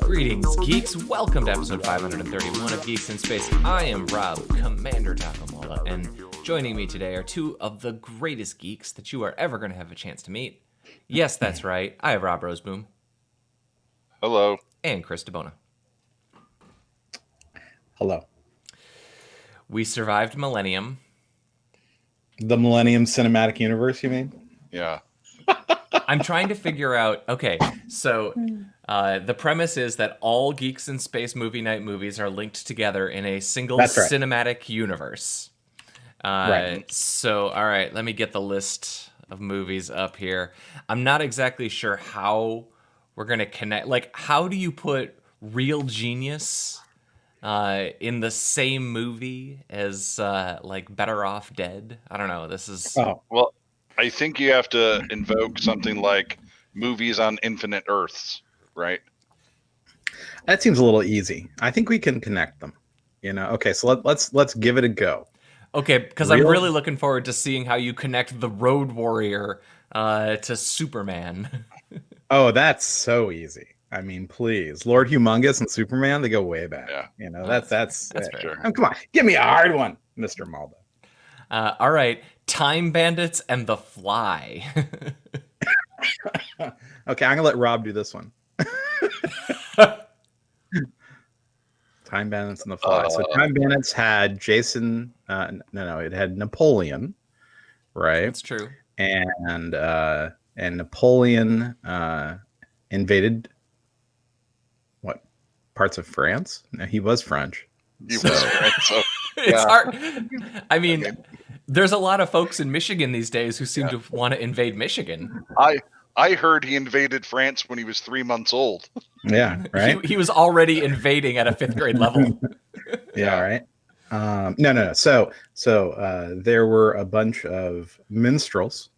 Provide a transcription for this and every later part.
Greetings, geeks. Welcome to episode 531 of Geeks in Space. I am Rob, Commander Takamola, and joining me today are two of the greatest geeks that you are ever going to have a chance to meet. Yes, that's right. I have Rob Roseboom. Hello. And Chris DeBona. Hello. We survived Millennium. The Millennium Cinematic Universe, you mean? Yeah. I'm trying to figure out, okay, so the premise is that all Geeks in Space Movie Night movies are linked together in a single cinematic universe. Right. So, all right, let me get the list of movies up here. I'm not exactly sure how we're going to connect. Like, how do you put Real Genius in the same movie as, like, Better Off Dead? I don't know. This is... Oh. Well, I think you have to invoke something like movies on infinite Earths, right? That seems a little easy. I think we can connect them. You know, okay, so let's give it a go. Okay, because I'm really looking forward to seeing how you connect the Road Warrior to Superman. Oh, that's so easy. I mean, please, Lord Humongous and Superman, they go way back. Yeah. You know, that's fair. Sure. Oh, come on, give me a hard one, Mr. Maldo. All right, Time Bandits and The Fly. Okay, I'm gonna let Rob do this one. Time Bandits and The Fly. So Time Bandits had Jason. It had Napoleon, right? That's true. And Napoleon invaded what parts of France? No, he was French. He was French, so, It's hard. I mean, there's a lot of folks in Michigan these days who seem to want to invade Michigan. I heard he invaded France when he was 3 months old. Yeah, right. He was already invading at a 5th grade level. Yeah, right. No. So there were a bunch of minstrels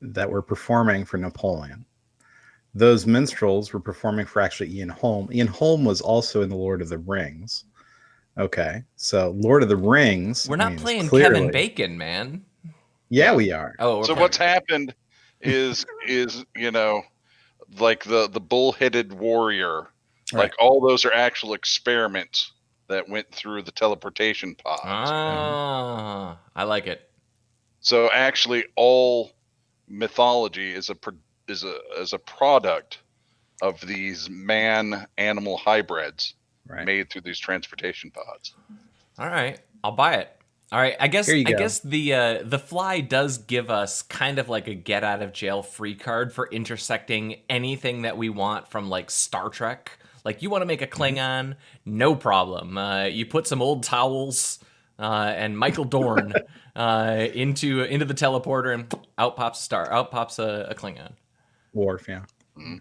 that were performing for Napoleon. Those minstrels were performing for actually Ian Holm. Ian Holm was also in The Lord of the Rings. Okay, so Lord of the Rings. We're not playing clearly... Kevin Bacon, man. Yeah, we are. Oh, so what's happened is you know, like the bull-headed warrior, like all those are actual experiments that went through the teleportation pods. Ah, I like it. So actually, all mythology is a product of these man-animal hybrids made through these transportation pods. All right, I'll buy it. All right, I guess the Fly does give us kind of like a get out of jail free card for intersecting anything that we want from like Star Trek. Like you want to make a Klingon, no problem. You put some old towels and Michael Dorn into the teleporter, and out pops a Klingon. Worf, yeah. Mm-hmm.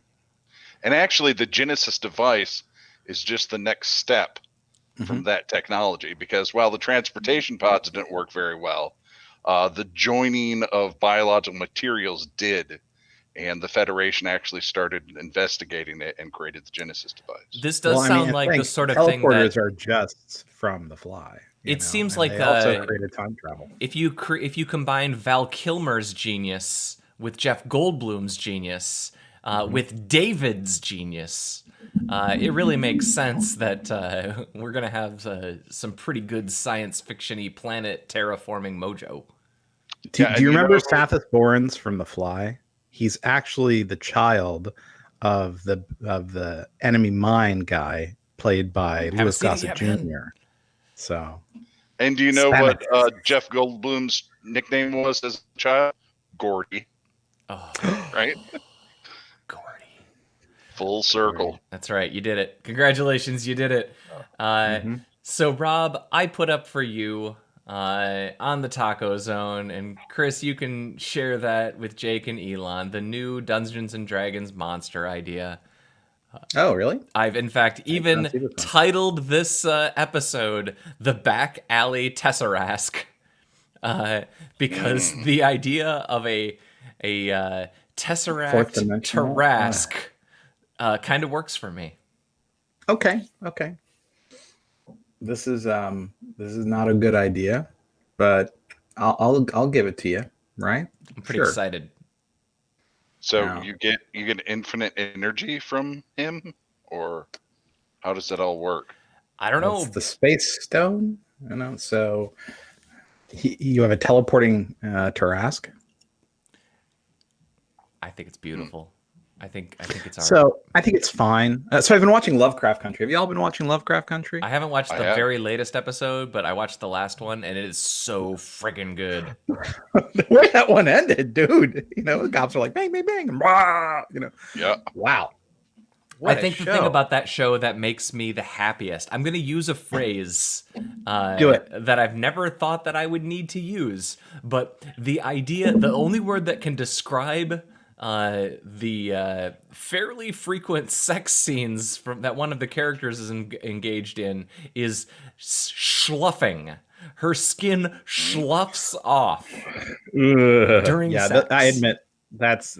And actually, the Genesis device is just the next step from that technology, because while the transportation pods didn't work very well, the joining of biological materials did, and the Federation actually started investigating it and created the Genesis device. This does sound like the sort of thing that teleporters are just from the Fly. It seems like they also created time travel. If you combine Val Kilmer's genius with Jeff Goldblum's genius, with David's genius, it really makes sense that we're going to have some pretty good science fiction-y planet terraforming mojo. Do you remember Sathis Borans from The Fly? He's actually the child of the enemy mine guy played by Louis Gossett Jr. So, and do you know what Jeff Goldblum's nickname was as a child? Gordy. Oh, right? Gordy. Full circle. That's right. You did it. Congratulations. You did it. So, Rob, I put up for you on the Taco Zone, and Chris, you can share that with Jake and Elon, the new Dungeons and Dragons monster idea. Oh, really? I've, in fact, even titled this episode The Back Alley Tessarasque, because the idea of a Tesseract Tarrasque kind of works for me. Okay. This is not a good idea, but I'll give it to you. right? I'm pretty excited. So you get infinite energy from him, or how does that all work? I don't know. It's the space stone, so you have a teleporting Tessarasque. I think it's beautiful. I think it's art. So I think it's fine. So I've been watching Lovecraft Country. Have you all been watching Lovecraft Country? I haven't watched the very latest episode, but I watched the last one, and it is so friggin' good. The way that one ended, dude. The cops are like bang, bang, bang, rah, Yeah. Wow. I think the thing about that show that makes me the happiest, I'm going to use a phrase that I've never thought that I would need to use, but the only word that can describe the fairly frequent sex scenes that one of the characters is engaged in is schluffing. Her skin schluffs off during sex. I admit that's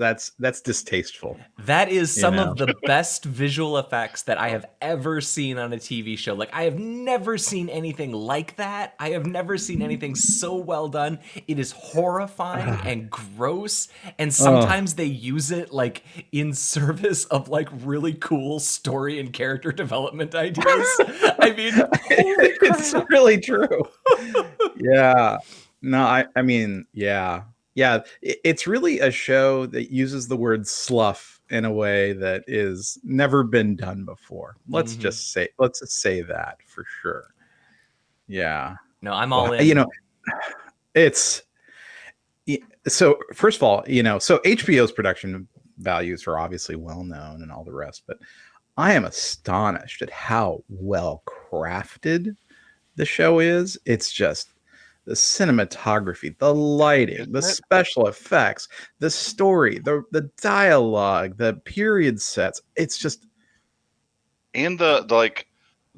distasteful. That is some of the best visual effects that I have ever seen on a TV show. Like, I have never seen anything like that. I have never seen anything so well done. It is horrifying and gross, and sometimes they use it like in service of like really cool story and character development ideas. I mean, holy crap. It's really true. Yeah. No, I mean, yeah. Yeah, it's really a show that uses the word slough in a way that is never been done before. Let's just say that for sure. Yeah. No, I'm all in. It's so first of all, so HBO's production values are obviously well known and all the rest, but I am astonished at how well crafted the show is. It's just the cinematography, the lighting, the special effects, the story, the dialogue, the period sets. It's just, and the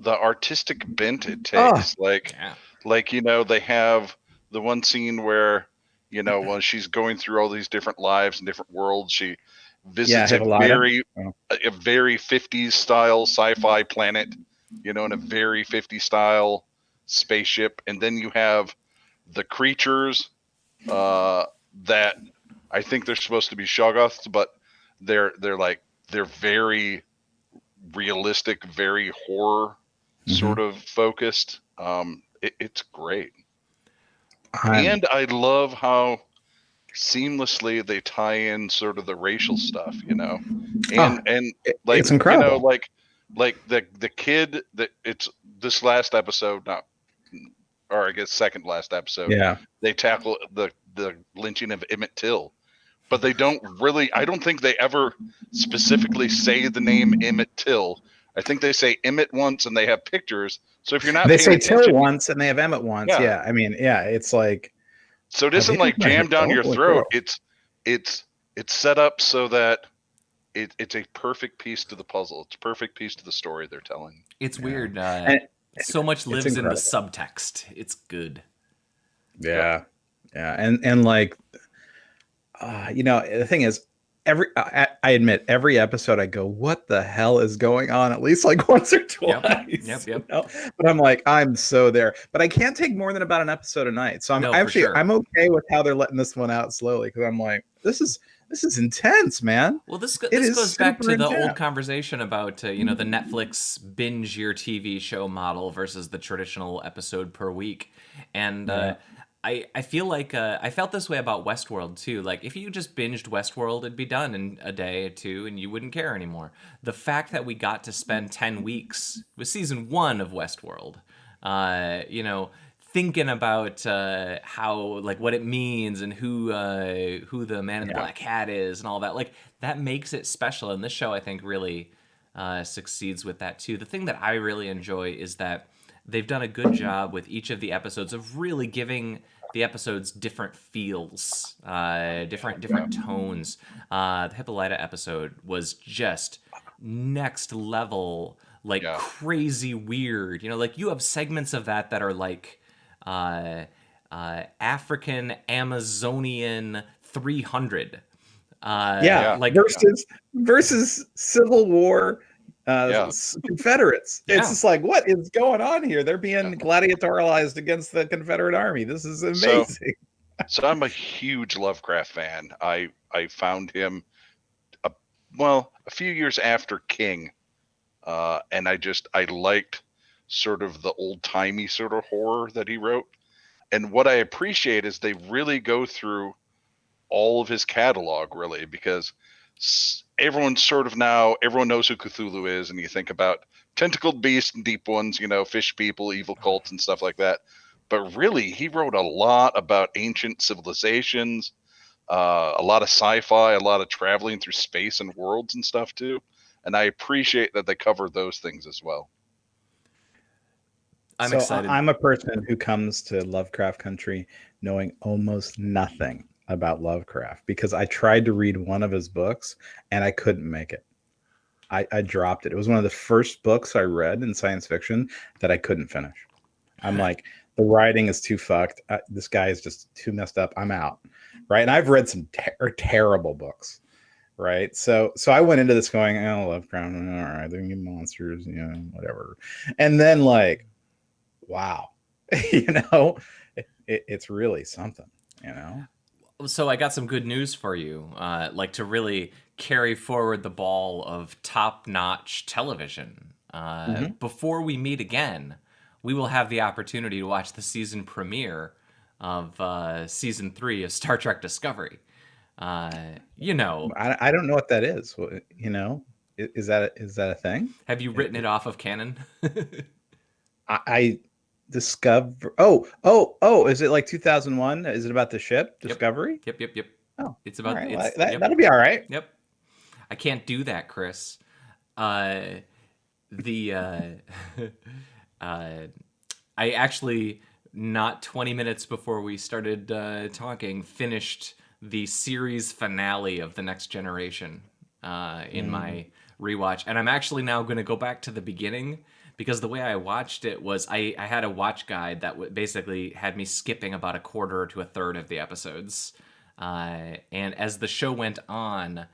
artistic bent it takes. They have the one scene where when she's going through all these different lives and different worlds, she visits a very 50s style sci-fi planet, in a very 50s style spaceship, and then you have the creatures that I think they're supposed to be Shoggoths, but they're very realistic, very horror sort of focused. It's great. And I love how seamlessly they tie in sort of the racial stuff, and like, it's incredible. Like the kid that it's this last episode, or I guess second last episode, they tackle the lynching of Emmett Till, but they don't really, I don't think they ever specifically say the name Emmett Till. I think they say Emmett once and they have pictures. So if you're not, they say Till once and they have Emmett once. Yeah. I mean, it's like, so it isn't like jammed down your throat. It's set up so that it's a perfect piece to the puzzle. It's a perfect piece to the story they're telling. It's weird. So much lives in the subtext. It's good. Yeah. And like, the thing is, I admit every episode I go, what the hell is going on? At least like once or twice. Yep. But I'm like, I'm so there. But I can't take more than about an episode a night. So I'm I'm okay with how they're letting this one out slowly, because I'm like, this is intense, man. Well, this goes back to the old conversation about the Netflix binge your TV show model versus the traditional episode per week, and I feel like I felt this way about Westworld too. Like, if you just binged Westworld, it'd be done in a day or two, and you wouldn't care anymore. The fact that we got to spend 10 weeks with season 1 of Westworld, thinking about how, like, what it means and who the man in the black hat is and all that, like, that makes it special. And this show, I think, really succeeds with that too. The thing that I really enjoy is that they've done a good job with each of the episodes of really giving the episodes different feels, different tones. The Hippolyta episode was just next level, like crazy weird. Like, you have segments of that are like African Amazonian 300. Like versus Civil War Confederates. It's just like, what is going on here? They're being gladiatorialized against the Confederate Army. This is amazing. So I'm a huge Lovecraft fan. I found him a few years after King, and I liked sort of the old timey sort of horror that he wrote. And what I appreciate is they really go through all of his catalog, really, because everyone knows who Cthulhu is, and you think about tentacled beasts and deep ones, fish people, evil cults, and stuff like that. But really, he wrote a lot about ancient civilizations, a lot of sci-fi, a lot of traveling through space and worlds and stuff too. And I appreciate that they cover those things as well. I'm excited. I'm a person who comes to Lovecraft Country knowing almost nothing about Lovecraft because I tried to read one of his books and I couldn't make it. I dropped it. It was one of the first books I read in science fiction that I couldn't finish. I'm like, the writing is too fucked. This guy is just too messed up. I'm out. Right. And I've read some terrible books. Right. So I went into this going, oh, Lovecraft. All right. They're monsters, whatever. And then wow, it's really something, So I got some good news for you, to really carry forward the ball of top-notch television. Before we meet again, we will have the opportunity to watch the season premiere of season 3 of Star Trek Discovery. I don't know what that is. Is that a thing? Have you written it off of canon? I discover. Oh! Is it like 2001? Is it about the ship Discovery? Yep. Oh, it's about right. That'll be all right. Yep. I can't do that, Chris. I actually, not 20 minutes before we started talking, finished the series finale of The Next Generation in my rewatch, and I'm actually now going to go back to the beginning. Because the way I watched it was I had a watch guide that basically had me skipping about a quarter to a third of the episodes. And as the show went on,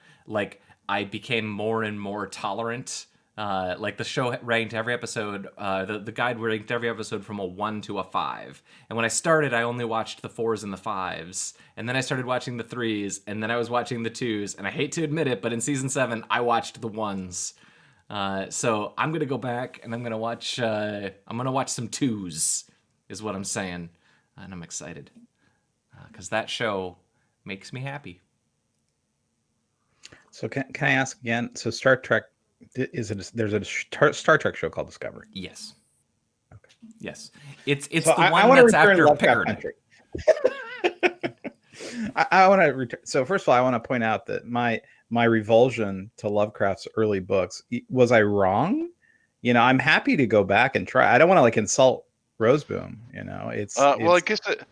I became more and more tolerant. The show ranked every episode, the guide ranked every episode from a 1 to a 5. And when I started, I only watched the 4s and the 5s. And then I started watching the 3s, and then I was watching the 2s. And I hate to admit it, but in season 7, I watched the 1s. So I'm gonna go back and I'm gonna watch some 2s, is what I'm saying, and I'm excited because that show makes me happy. So can I ask again? So Star Trek, there's a Star Trek show called Discovery? Yes. Okay. Yes. It's so the one that's after Pickard. I want to return. So first of all, I want to point out that my revulsion to Lovecraft's early books, was I wrong? I'm happy to go back and try. I don't want to insult Roseboom. Well, I guess that,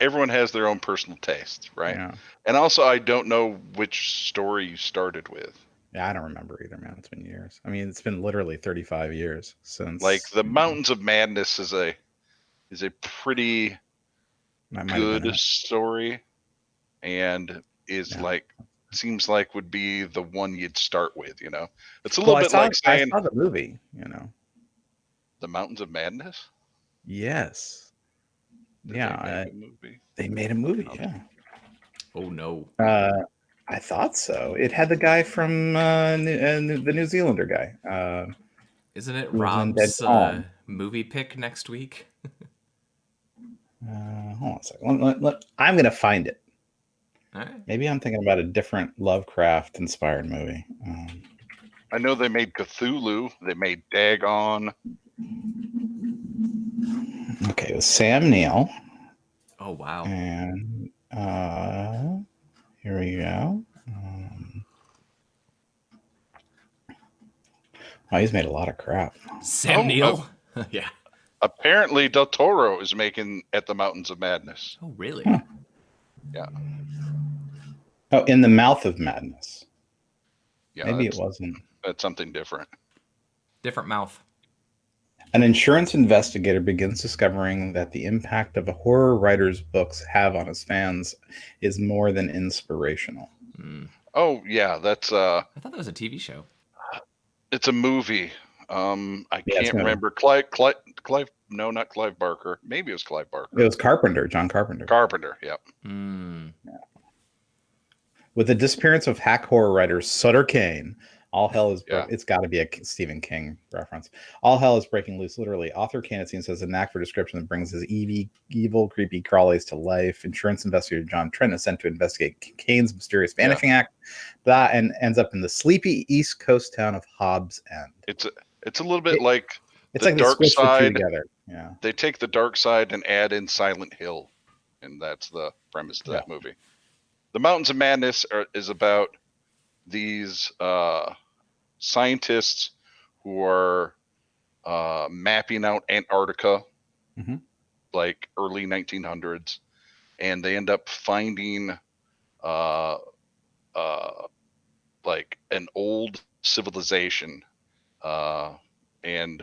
everyone has their own personal taste, right? Yeah. And also, I don't know which story you started with. Yeah, I don't remember either, man. It's been years. I mean, it's been literally 35 years since. The Mountains of Madness is a pretty good story, and is seems like would be the one you'd start with. It's a little bit like saying I saw the movie. The Mountains of Madness. Yes. They made a movie. Yeah. Oh no. I thought so. It had the guy from the New Zealander guy. Isn't it Rob's movie pick next week? Hold on a second. I'm going to find it. All right. Maybe I'm thinking about a different Lovecraft-inspired movie. I know they made Cthulhu. They made Dagon. Okay, it was Sam Neill. Oh, wow. And here we go. He's made a lot of crap. Sam Neill? Yeah. Apparently, Del Toro is making At the Mountains of Madness. Oh, really? Huh. Yeah. Oh, In the Mouth of Madness. Yeah, maybe it wasn't. That's something different. Different mouth. An insurance investigator begins discovering that the impact of a horror writer's books have on his fans is more than inspirational. Mm. Oh, yeah, that's... I thought that was a TV show. It's a movie. I can't remember. Clive No, not Clive Barker. Maybe it was Clive Barker. It was Carpenter, John Carpenter. Carpenter, yep. Yeah. With the disappearance of hack horror writer Sutter Kane, all hell is it's got to be a Stephen King reference. All hell is breaking loose. Literally, author Kane, it seems, has a knack for description that brings his evil, creepy crawlies to life. Insurance investigator John Trent is sent to investigate Kane's mysterious vanishing act, and ends up in the sleepy East Coast town of Hobbs End. It's a little bit like the dark side together. Yeah, they take the dark side and add in Silent Hill, and that's the premise to that movie. The Mountains of Madness is about these scientists who are mapping out Antarctica, like early 1900s, and they end up finding like an old civilization. And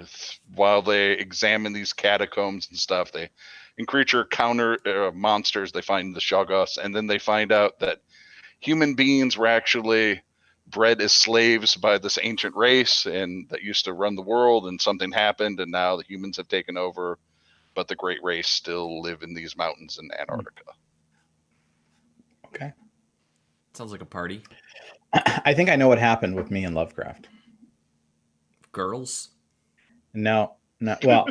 while they examine these catacombs and stuff, they encounter monsters. They find the Shoggoths, and then they find out that human beings were actually bred as slaves by this ancient race and that used to run the world, and something happened, and now the humans have taken over, but the great race still live in these mountains in Antarctica. Okay. Sounds like a party. I think I know what happened with me and Lovecraft. Girls? No. Well,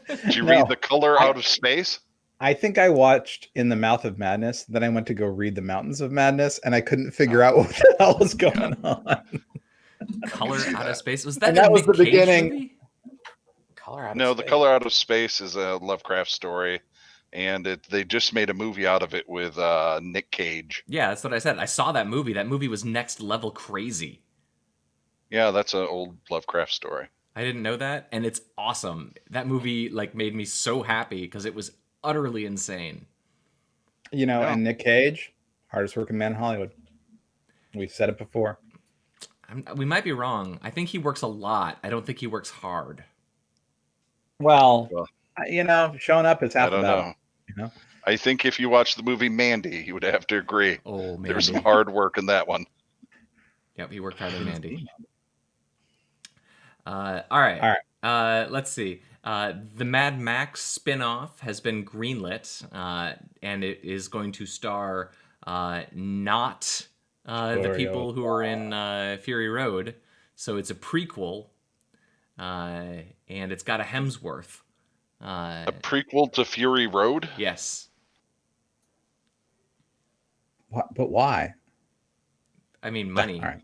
did you read The Color Out of Space? I think I watched In the Mouth of Madness. Then I went to go read The Mountains of Madness, and I couldn't figure out what the hell was going on. Color Out of Space? Was that? And that was the beginning. Movie? The Color Out of Space is a Lovecraft story, and they just made a movie out of it with Nick Cage. Yeah, that's what I said. I saw that movie. That movie was next level crazy. Yeah, that's an old Lovecraft story. I didn't know that, and it's awesome. That movie made me so happy because it was utterly insane. And Nick Cage, hardest working man in Hollywood. We've said it before. We might be wrong. I think he works a lot. I don't think he works hard. Well, showing up is half the battle. I think if you watch the movie Mandy, you would have to agree. Oh, Mandy. There's some hard work in that one. Yep, he worked hard in Mandy. All right. Let's see. The Mad Max spin-off has been greenlit, and it is going to star not the people who are in Fury Road. So it's a prequel, and it's got a Hemsworth. A prequel to Fury Road? Yes. But why? I mean, money. All right.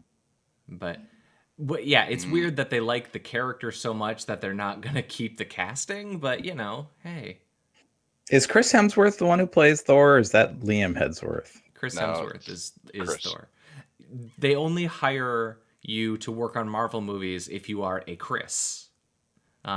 But yeah, it's weird that they like the character so much that they're not going to keep the casting, but hey. Is Chris Hemsworth the one who plays Thor, or is that Liam Hemsworth? Chris Hemsworth is Thor. They only hire you to work on Marvel movies if you are a Chris,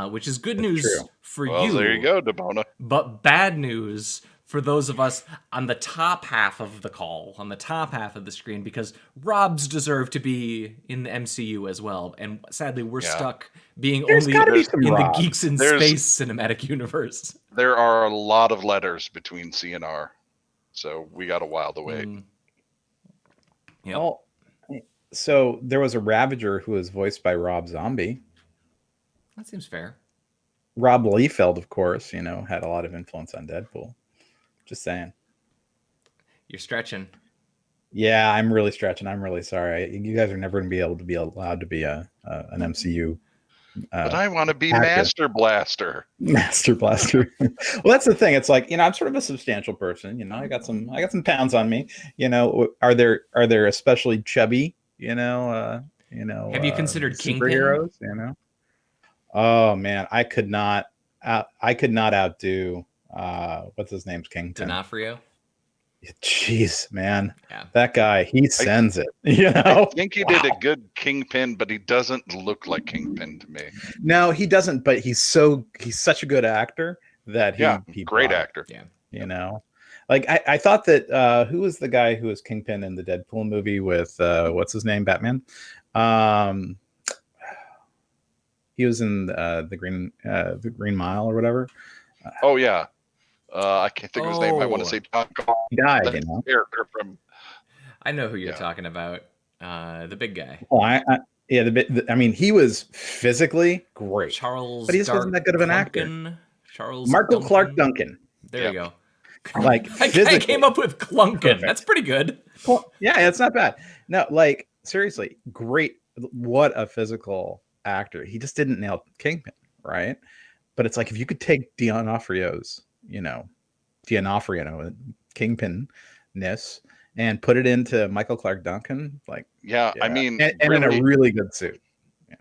which is good news for you. There you go, Debona. But bad news for those of us on the top half of the call, on the top half of the screen, because Robs deserve to be in the MCU as well. And sadly, we're stuck being only in the Geeks in Space cinematic universe. There are a lot of letters between C and R, so we got a while to wait. Yep. Well, so there was a Ravager who was voiced by Rob Zombie. That seems fair. Rob Liefeld, of course, had a lot of influence on Deadpool. Just saying. You're stretching. Yeah, I'm really stretching. I'm really sorry. You guys are never going to be able to be allowed to be an MCU. But I want to be actor. Master Blaster. Master Blaster. Well, that's the thing. It's like, I'm sort of a substantial person. I got some pounds on me. Are there especially chubby? Have you considered superheroes? Oh man, I could not outdo. What's his name's Kingpin? D'Onofrio. Jeez, man. Yeah. That guy, he sends it. I think he did a good Kingpin, but he doesn't look like Kingpin to me. No, he doesn't, but he's such a good actor that he great actor. Yeah. I thought that who was the guy who was Kingpin in the Deadpool movie with what's his name, Batman? He was in the Green Mile or whatever. Oh yeah. I can't think of his name. I want to say John Connor. He died, character from. I know who you're talking about. The big guy. Oh, I mean, he was physically great. Charles. But he just wasn't that good of an actor. Marco Clark Duncan. There you go. Like I came up with Clunkin. Perfect. That's pretty good. Well, yeah, it's not bad. No, like seriously, great. What a physical actor. He just didn't nail Kingpin, right? But it's like if you could take D'Onofrio's, Kingpin-ness and put it into Michael Clark Duncan, like I mean, and really, in a really good suit. Yeah.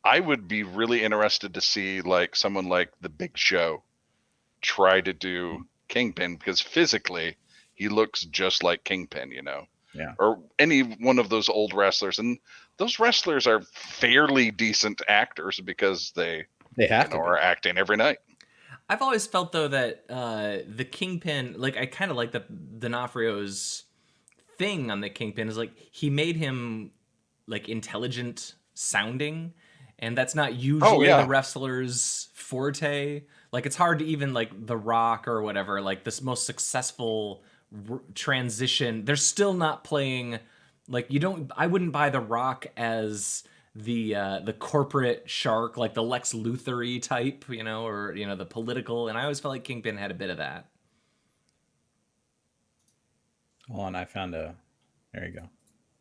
I would be really interested to see like someone like the Big Show try to do Kingpin, because physically he looks just like Kingpin, Yeah. Or any one of those old wrestlers, and those wrestlers are fairly decent actors because they are acting every night. I've always felt though that the Kingpin, like I kind of like the D'Onofrio's thing on the Kingpin is like he made him like intelligent sounding, and that's not usually the wrestler's forte. Like it's hard to even like The Rock or whatever, like this most successful transition. They're still not playing like I wouldn't buy The Rock as the corporate shark, like the Lex Luthor-y type, or the political. And I always felt like Kingpin had a bit of that. Hold on, I found there you go.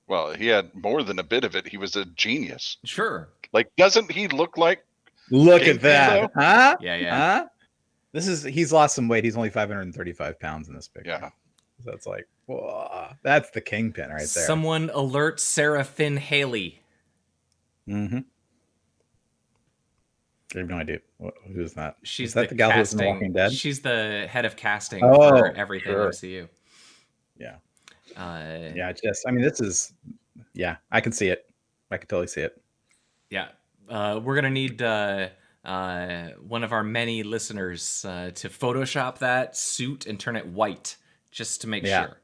Well, he had more than a bit of it. He was a genius. Sure. Like, doesn't he look like? Look at that, though? Huh? Yeah. Huh? He's lost some weight. He's only 535 pounds in this picture. Yeah. So it's like, whoa, that's the Kingpin right there. Someone alert Sarah Finn Haley. Mm-hmm. I have no idea. Who's that? She's the gal who's in The Walking Dead? She's the head of casting for everything MCU. Yeah. This is, I can see it. I can totally see it. Yeah. We're going to need one of our many listeners to Photoshop that suit and turn it white just to make sure.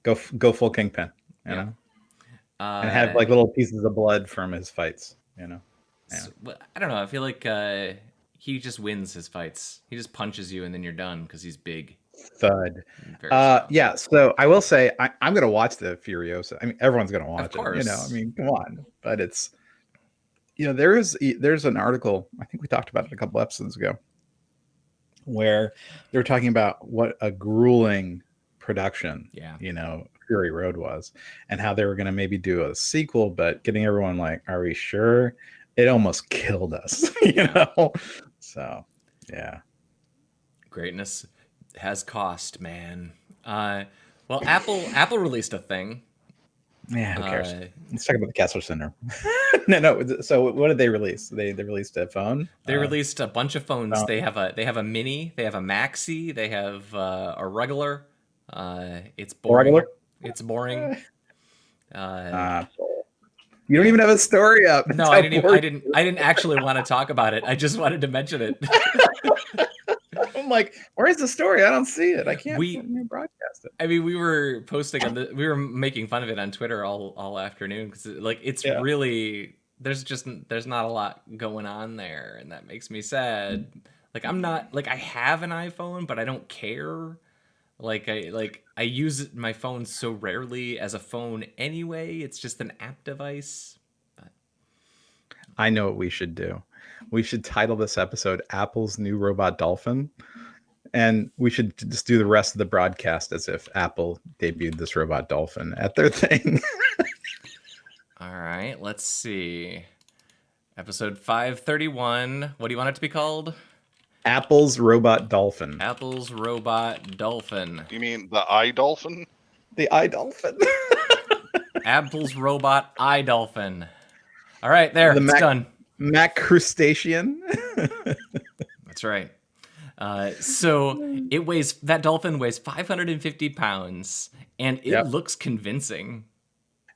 Go full Kingpin, you know? And have like little pieces of blood from his fights, Yeah. So, I don't know. I feel like he just wins his fights. He just punches you and then you're done because he's big. Thud. So I will say I'm going to watch the Furiosa. I mean, everyone's going to watch it. Come on. But it's, there's an article, I think we talked about it a couple episodes ago, where they were talking about what a grueling production, Fury Road was, and how they were going to maybe do a sequel, but getting everyone like, are we sure? It almost killed us, So, yeah. Greatness has cost, man. Well, Apple released a thing. Yeah, who cares? Let's talk about the Kessler Syndrome. No. So what did they release? They released a phone. They released a bunch of phones. They have a mini. They have a maxi. They have a regular. It's boring. Regular? It's boring. You don't even have a story up. No, I didn't actually want to talk about it. I just wanted to mention it. I'm like, where's the story? I don't see it. I can't broadcast it. I mean, we were posting we were making fun of it on Twitter all afternoon because it's really there's not a lot going on there, and that makes me sad. Like I'm not I have an iPhone, but I don't care. I use my phone so rarely as a phone anyway. It's just an app device. But I know what we should do. We should title this episode Apple's New Robot Dolphin. And we should just do the rest of the broadcast as if Apple debuted this robot Dolphin at their thing. All right, let's see. Episode 531. What do you want it to be called? Apple's Robot Dolphin. Apple's Robot Dolphin. You mean the iDolphin? The iDolphin. Apple's Robot iDolphin. All right, there. It's done. Mac Crustacean. That's right. So that dolphin weighs 550 pounds, and it looks convincing.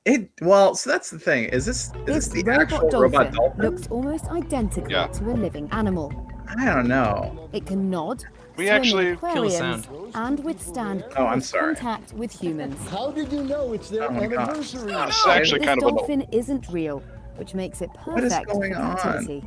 So that's the thing. Is this the actual robot dolphin? Looks almost identical to a living animal. I don't know. It can nod, we actually kill the sound, and withstand contact with humans. How did you know it's their anniversary? This actually kind of a dolphin isn't real, which makes it perfect for captivity.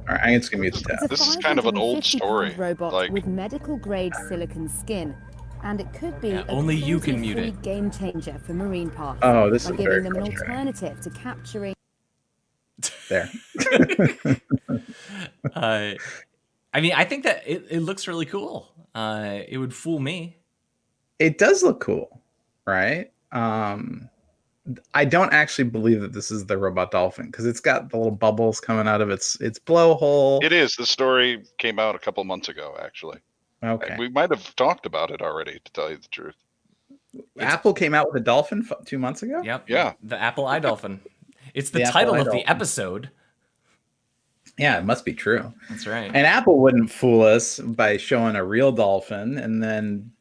All right, I'm just gonna mute the tab. This is kind of an old story. Robot with medical-grade silicon skin, and it could be only you can mute it. Game changer for marine parks. Oh, this is by giving them an alternative to capturing. There. I mean, I think that it looks really cool. It would fool me. It does look cool, right? I don't actually believe that this is the robot dolphin because it's got the little bubbles coming out of its blowhole. It is. The story came out a couple months ago, actually. Okay. We might have talked about it already, to tell you the truth. Apple came out with a dolphin 2 months ago? Yep. Yeah. The Apple iDolphin. It's the The title Apple of the iDolphin. episode. Yeah, it must be true. That's right. And Apple wouldn't fool us by showing a real dolphin and then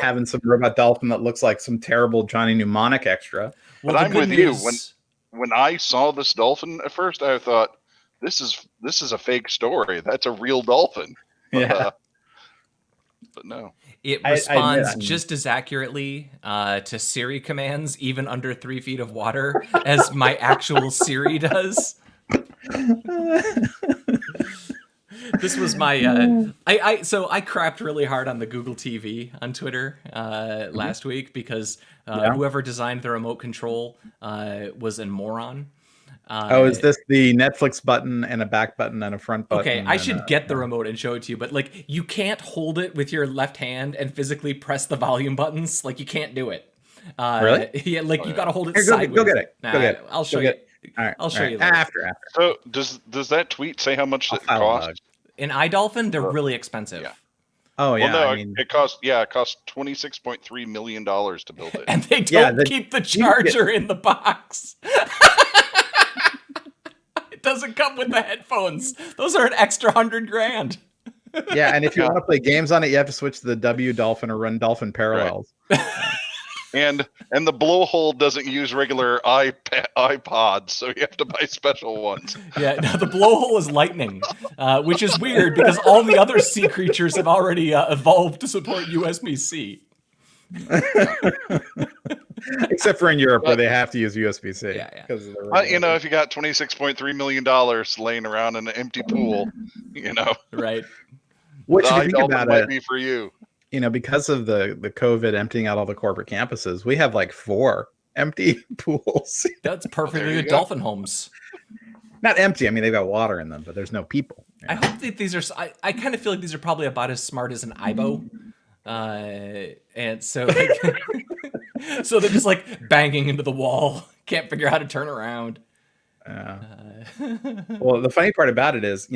having some robot dolphin that looks like some terrible Johnny Mnemonic extra. Well, but I'm with you. When I saw this dolphin at first, I thought this is a fake story. That's a real dolphin. Yeah. But no. It responds just as accurately to Siri commands, even under 3 feet of water, as my actual Siri does. This was my so I crapped really hard on the Google TV on Twitter last week because whoever designed the remote control was a moron. Is this the Netflix button and a back button and a front button? Okay, I should get the remote and show it to you, but like you can't hold it with your left hand and physically press the volume buttons. Like you can't do it. Really? Yeah, like you got to hold it sideways. Go get it. Nah, go get it. I'll show you. All right. I'll show you later. After. So does that tweet say how much it costs? In iDolphin, they're really expensive. Yeah. Oh yeah. Well, no, it cost $26.3 million to build it. And they don't keep the charger in the box. It doesn't come with the headphones. Those are an extra $100,000. Yeah, and if you want to play games on it, you have to switch to the W Dolphin or run Dolphin Parallels. Right. And the blowhole doesn't use regular iPods, so you have to buy special ones. Yeah, no, the blowhole is lightning, which is weird because all the other sea creatures have already evolved to support USB-C. Except for in Europe, where they have to use USB-C. Yeah. Because if you got $26.3 million laying around in an empty pool, right. Which if you think about might be for you. Because of the COVID emptying out all the corporate campuses, we have like 4 empty pools. That's perfectly good dolphin homes. Not empty. I mean, they've got water in them, but there's no people. I hope that these are. I kind of feel like these are probably about as smart as an IBO, and so so they're just like banging into the wall. Can't figure out how to turn around. Well, the funny part about it is,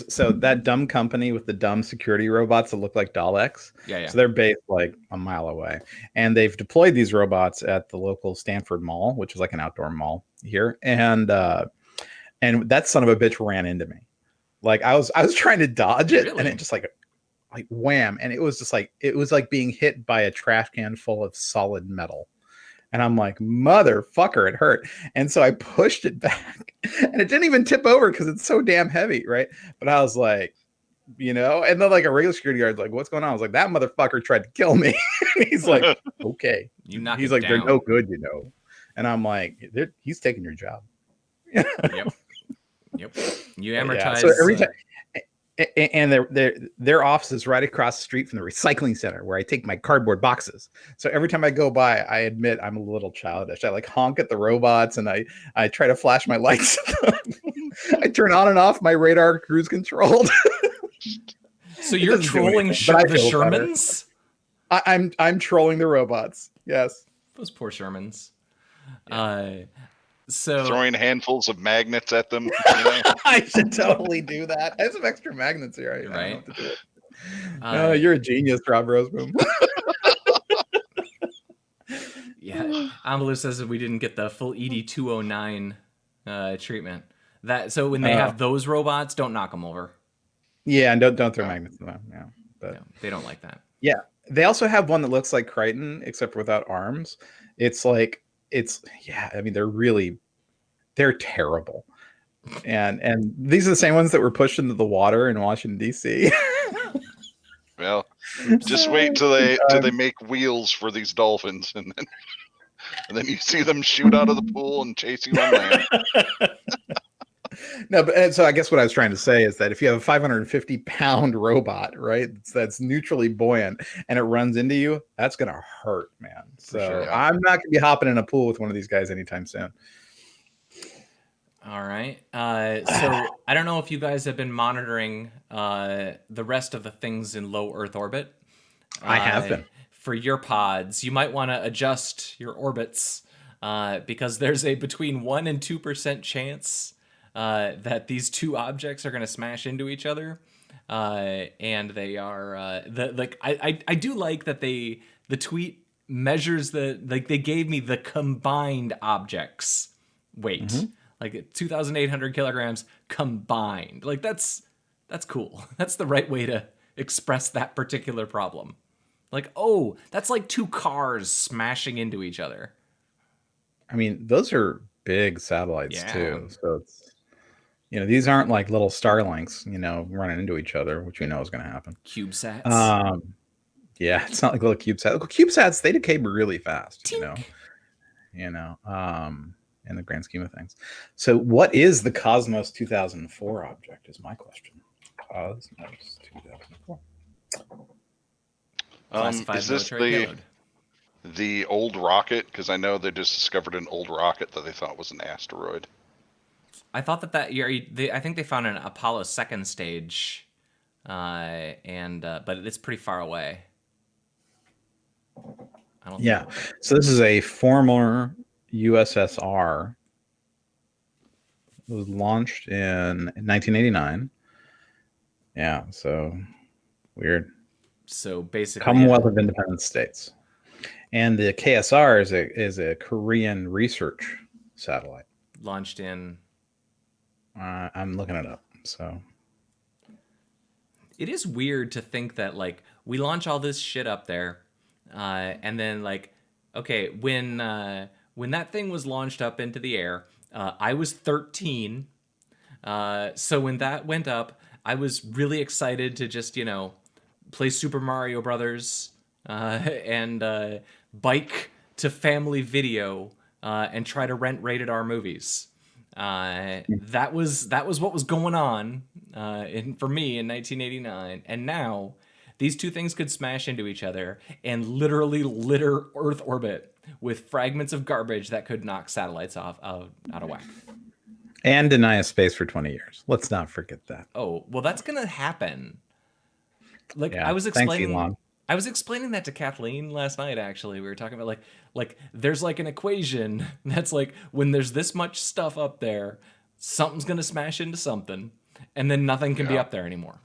so that dumb company with the dumb security robots that look like Daleks. Yeah. So they're based like a mile away, and they've deployed these robots at the local Stanford Mall, which is like an outdoor mall here, and that son of a bitch ran into me. Like I was trying to dodge it, really? And it just like wham, and it was like being hit by a trash can full of solid metal. And I'm like, motherfucker, it hurt. And so I pushed it back and it didn't even tip over because it's so damn heavy, right? But I was like, and then like a regular security guard's like, what's going on? I was like, that motherfucker tried to kill me. He's like, okay. He's like, they're no good, And I'm like, he's taking your job. Yep. You amortize. Yeah. So every time. And their office is right across the street from the recycling center where I take my cardboard boxes. So every time I go by, I admit I'm a little childish. I like honk at the robots and I try to flash my lights. I turn on and off my radar cruise controlled. So you're trolling the Shermans? I'm trolling the robots. Yes. Those poor Shermans. So throwing handfuls of magnets at them. I should totally do that. I have some extra magnets here. I right. Know what to do. You're a genius, Rob Roseboom. Yeah, Amalu says that we didn't get the full ED209 treatment. So when they have those robots, don't knock them over. Yeah, and don't throw magnets at them. Yeah, but they don't like that. Yeah, they also have one that looks like Crichton, except without arms. I mean, they're terrible. And these are the same ones that were pushed into the water in Washington, D.C. Well, just wait till they make wheels for these dolphins, and then you see them shoot out of the pool and chase you on land. No, but so I guess what I was trying to say is that if you have a 550-pound robot, right, that's neutrally buoyant and it runs into you, that's going to hurt, man. So I'm not going to be hopping in a pool with one of these guys anytime soon. All right. So I don't know if you guys have been monitoring the rest of the things in low Earth orbit. I have been. For your pods, you might want to adjust your orbits because there's a between 1% and 2% chance that these two objects are going to smash into each other. And they are I do like that the tweet measures they gave me the combined objects weight, like 2,800 kilograms combined. Like that's cool. That's the right way to express that particular problem. Like, oh, that's like two cars smashing into each other. I mean, those are big satellites too. So it's, these aren't like little Starlinks, running into each other, which we know is going to happen. CubeSats. Yeah, it's not like little CubeSats. CubeSats, they decay really fast, Tink. in the grand scheme of things. So what is the Cosmos 2004 object is my question. Cosmos 2004. Is this the old rocket? Because I know they just discovered an old rocket that they thought was an asteroid. I thought that year, I think they found an Apollo second stage, but it's pretty far away. Yeah. So this is a former USSR. It was launched in 1989. Yeah. So weird. So basically, Commonwealth of Independent States, and the KSR is a Korean research satellite launched in. I'm looking it up. So it is weird to think that like we launch all this shit up there, and then like, okay, when that thing was launched up into the air, I was 13. So when that went up, I was really excited to just play Super Mario Brothers and bike to Family Video and try to rent rated R movies. That was what was going on for me in 1989. And now these two things could smash into each other and literally litter Earth orbit with fragments of garbage that could knock satellites out of whack. And deny us space for 20 years. Let's not forget that. Oh, well, that's going to happen. Like, yeah, I was explaining that to Kathleen last night. Actually, we were talking about like there's like an equation that's like when there's this much stuff up there, something's gonna smash into something, and then nothing can be up there anymore.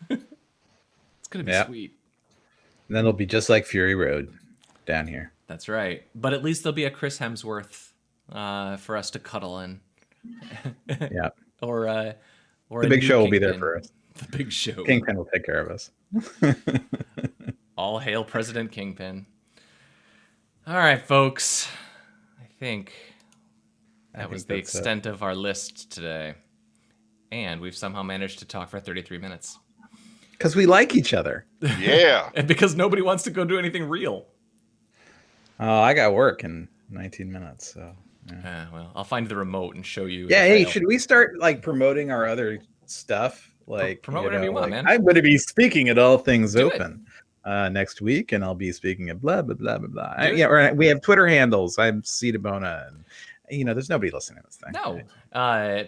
It's gonna be sweet. And then it'll be just like Fury Road down here. That's right. But at least there'll be a Chris Hemsworth for us to cuddle in. Yeah. Or the big show will be there for us. The big show. Kingpin will take care of us. All hail President Kingpin. All right, folks. I think that was the extent of our list today. And we've somehow managed to talk for 33 minutes. Because we like each other. Yeah. And because nobody wants to go do anything real. Oh, I got work in 19 minutes, so... Yeah. Well, I'll find the remote and show you. Yeah, hey, should we start like promoting our other stuff? Like promote whatever you want, man. I'm going to be speaking at All Things Open next week, and I'll be speaking at blah blah blah blah blah. We have Twitter handles. I'm Cedabona, and there's nobody listening to this thing. No,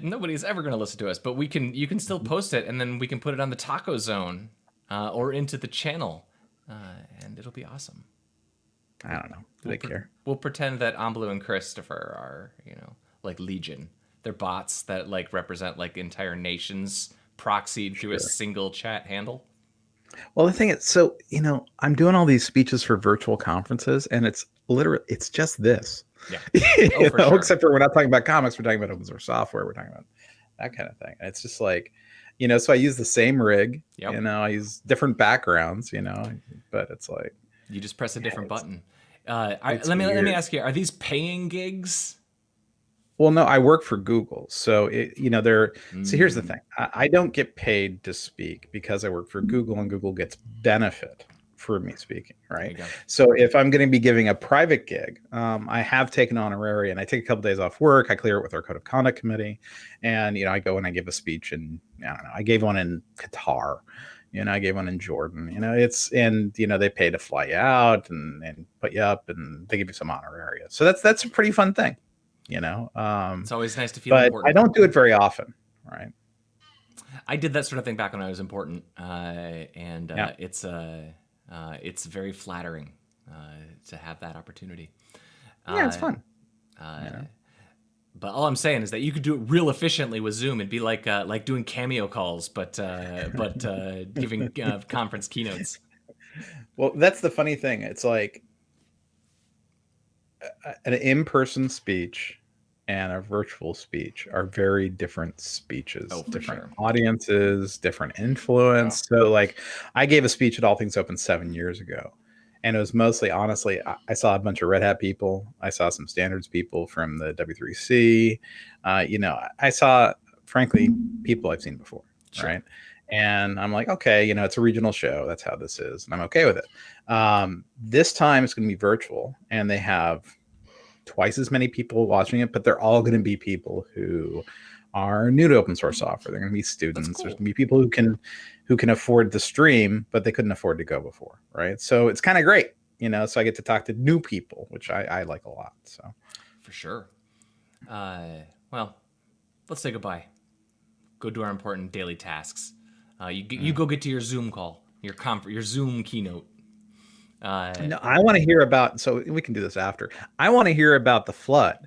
nobody's ever going to listen to us. But you can still post it, and then we can put it on the Taco Zone or into the channel, and it'll be awesome. I don't know. Do they care? We'll pretend that Amblu and Christopher are, like Legion. They're bots that like represent like entire nations proxied through a single chat handle. Well, the thing is, so, I'm doing all these speeches for virtual conferences, and it's just this. Yeah. Sure. Except for we're not talking about comics, we're talking about open source software, we're talking about that kind of thing. And it's just like, so I use the same rig, I use different backgrounds, but it's like, you just press a different button. Let me ask you: are these paying gigs? Well, no, I work for Google, so So here's the thing: I don't get paid to speak because I work for Google, and Google gets benefit for me speaking, right? So if I'm going to be giving a private gig, I have taken honorarium, and I take a couple days off work. I clear it with our code of conduct committee, and I go and I give a speech, and I gave one in Qatar. I gave one in Jordan, they pay to fly you out and put you up, and they give you some honoraria. So that's a pretty fun thing. you know. It's always nice to feel but important. I don't do it very often, right? I did that sort of thing back when I was important, it's very flattering to have that opportunity. Yeah, it's fun. But all I'm saying is that you could do it real efficiently with Zoom. It'd be like doing cameo calls, but giving conference keynotes. Well, that's the funny thing. It's like an in-person speech and a virtual speech are very different speeches, different audiences, different influence. So like I gave a speech at All Things Open 7 years ago, and it was mostly, honestly, I saw a bunch of Red Hat people. I saw some standards people from the W3C. I saw, frankly, people I've seen before, right? And I'm like, okay, it's a regional show. That's how this is. And I'm okay with it. This time it's going to be virtual, and they have twice as many people watching it, but they're all going to be people who are new to open source software. They're going to be students. Cool. There's going to be people who can afford the stream, but they couldn't afford to go before, right? So it's kind of great, so I get to talk to new people, which I like a lot. So for sure. Well, let's say goodbye. Go do our important daily tasks. You go get to your Zoom call, your Zoom keynote. No, I want to hear about. So we can do this after. I want to hear about the flood.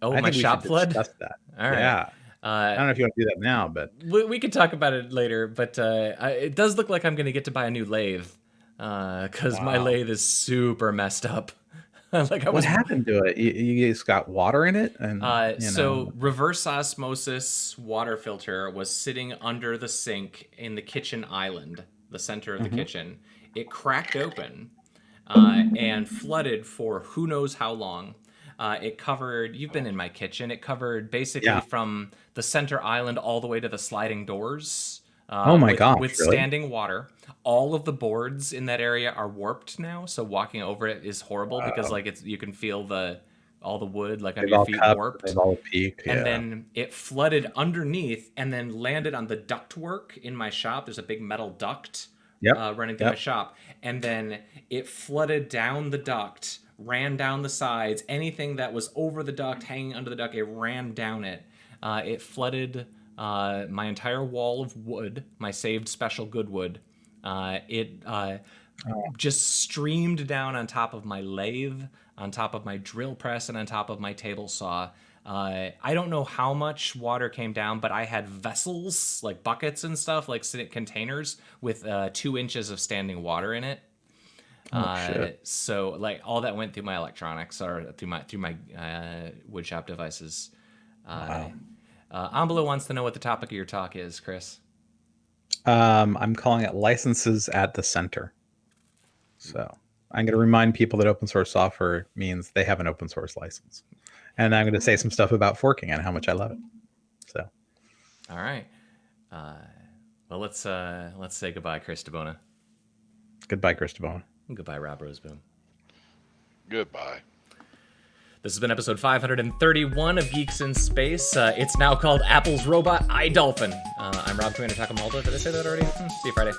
Oh, my shop flood. Discuss that. All right. Yeah. I don't know if you want to do that now, but we can talk about it later. But it does look like I'm going to get to buy a new lathe because my lathe is super messed up. What happened to it? You just got water in it, and so reverse osmosis water filter was sitting under the sink in the kitchen island, the center of the kitchen. It cracked open and flooded for who knows how long. It covered. You've been in my kitchen. It covered basically from the center island all the way to the sliding doors. Oh my gosh! With standing water. All of the boards in that area are warped now, so walking over it is horrible because you can feel all the wood under your feet warped. They've all peaked, and then it flooded underneath and then landed on the ductwork in my shop. There's a big metal duct running through my shop, and then it flooded down the duct, ran down the sides. Anything that was over the duct, hanging under the duct, it ran down it. It flooded my entire wall of wood, my saved special good wood. It just streamed down on top of my lathe, on top of my drill press, and on top of my table saw. I don't know how much water came down, but I had vessels, like buckets and stuff, like containers with 2 inches of standing water in it. So all that went through my electronics or through my woodshop devices. Ambalo wants to know what the topic of your talk is, Chris. I'm calling it licenses at the center. So I'm going to remind people that open source software means they have an open source license. And I'm going to say some stuff about forking and how much I love it. So, all right. Well, let's say goodbye, Chris DeBona. Goodbye, Chris DeBona. Goodbye, Rob Roseboom. Goodbye. This has been episode 531 of Geeks in Space. It's now called Apple's robot iDolphin. I'm Rob Commander Takamaldo. Did I say that already? See you Friday.